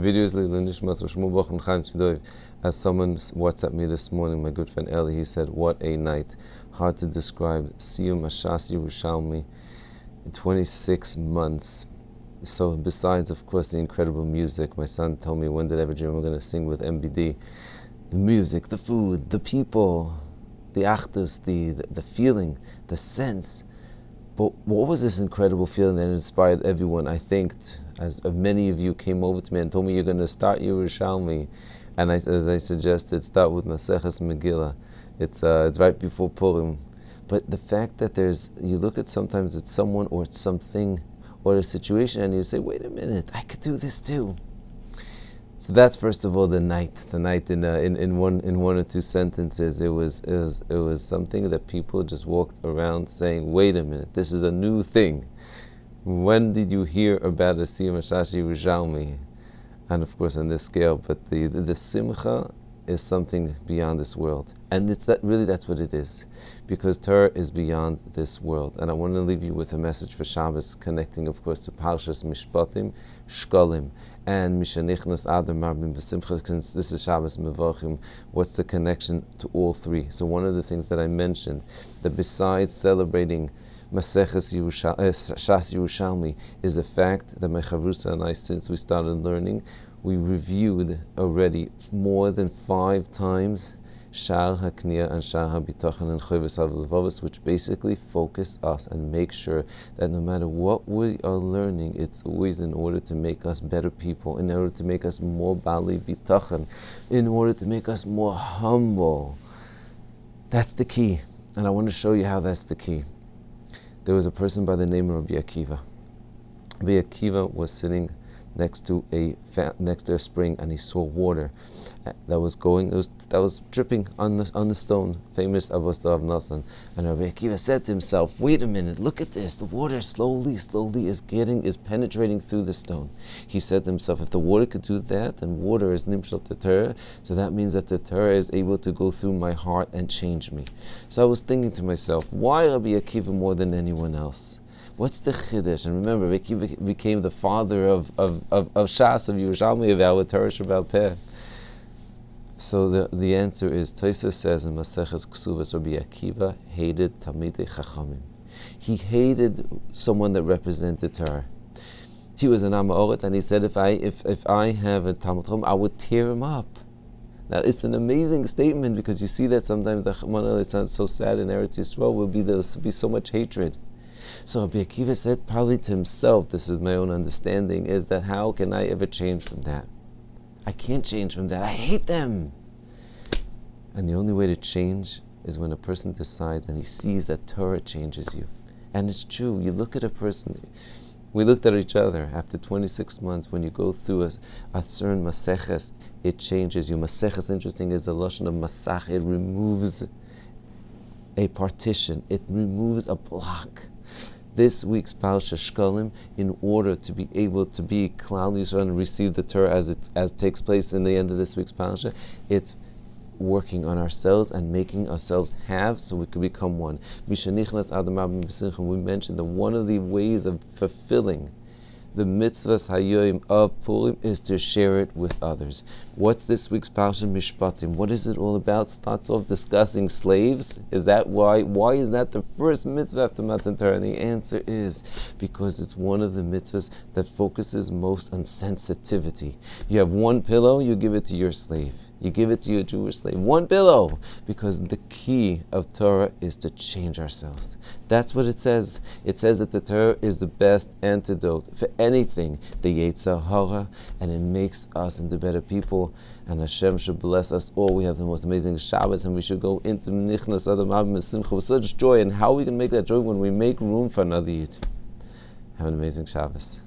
Videos as someone WhatsApped me this morning, my good friend Eli, he said, what a night. Hard to describe. Siyum Ashas Yerushalmi in 26 months. So besides, of course, the incredible music, my son told me when did I ever dream we're going to sing with MBD. The music, the food, the people, the achdus, the feeling, the sense. But what was this incredible feeling that inspired everyone? I think, as many of you came over to me and told me you're going to start Yerushalmi, and as I suggested, start with Maseches Megillah. It's right before Purim. But the fact that you look at sometimes it's someone or it's something or a situation and you say, wait a minute, I could do this too. So that's first of all the night. The night in one or two sentences, it was something that people just walked around saying, wait a minute, this is a new thing. When did you hear about a siyum Ashashi Yerushalmi? And of course on this scale, but the simcha is something beyond this world. And that's what it is. Because Torah is beyond this world. And I want to leave you with a message for Shabbos, connecting of course to Parshas Mishpatim, Shkolim, and Mishanichnas Adam Marbim B'Simcha, since this is Shabbos Mevochim. What's the connection to all three? So one of the things that I mentioned, that besides celebrating Maseches Shas Yerushalmi, is the fact that my Chavrusa and I, since we started learning, we reviewed already more than 5 times Sha'ar HaKniyah and Sha'ar HaBitachon and Choves HaLevavos, which basically focus us and make sure that no matter what we are learning, it's always in order to make us better people, in order to make us more Bali Bitachon, in order to make us more humble. That's the key, and I want to show you how that's the key. There was a person by the name of Rabbi Akiva. Rabbi Akiva was sitting next to a spring, and he saw water that was dripping on the stone, famous Avos Rav Nassan. And Rabbi Akiva said to himself, wait a minute, look at this, the water slowly is penetrating through the stone. He said to himself, if the water could do that, then water is nimshal to Torah, so that means that the Torah is able to go through my heart and change me. So I was thinking to myself, why Rabbi Akiva more than anyone else? What's the chiddush? And remember, Rabbi Akiva became the father of Shas, of Yerushalmi, of our Torah Sheba'al Peh. So the answer is, Tosfos says in Maseches Ksuvos, Rabbi Akiva hated Talmidei Chachamim. He hated someone that represented Torah. He was an Am Ha'oretz, and he said, if I have a Talmud Chacham, I would tear him up. Now it's an amazing statement, because you see that sometimes it sounds so sad in Eretz Yisrael, there will be so much hatred. So Rabbi Akiva said probably to himself, this is my own understanding, is that how can I ever change from that? I can't change from that. I hate them. And the only way to change is when a person decides and he sees that Torah changes you. And it's true. You look at a person. We looked at each other after 26 months. When you go through a certain maseches, it changes you. Maseches, interesting, is the lashon of masach. It removes a partition. It removes a block. This week's Parsha Shkolim, in order to be able to be Klal Yisrael and receive the Torah as takes place in the end of this week's Parsha, it's working on ourselves and making ourselves have, so we can become one. Mishanichnas Adam Marbim B'Simcha, we mentioned that one of the ways of fulfilling the mitzvahs hayoim of Purim is to share it with others. What's this week's Parsha Mishpatim? What is it all about? Starts off discussing slaves. Is that why? Why is that the first mitzvah after Matan Torah? And the answer is because it's one of the mitzvahs that focuses most on sensitivity. You have one pillow, you give it to your slave. You give it to your Jewish slave. One pillow! Because the key of Torah is to change ourselves. That's what it says. It says that the Torah is the best antidote for anything, the Yetzer Hara, and it makes us into better people. And Hashem should bless us all. We have the most amazing Shabbos, and we should go into Nichnas Adam Marbim B'Simcha with such joy. And how are we can make that joy when we make room for another Yid? Have an amazing Shabbos.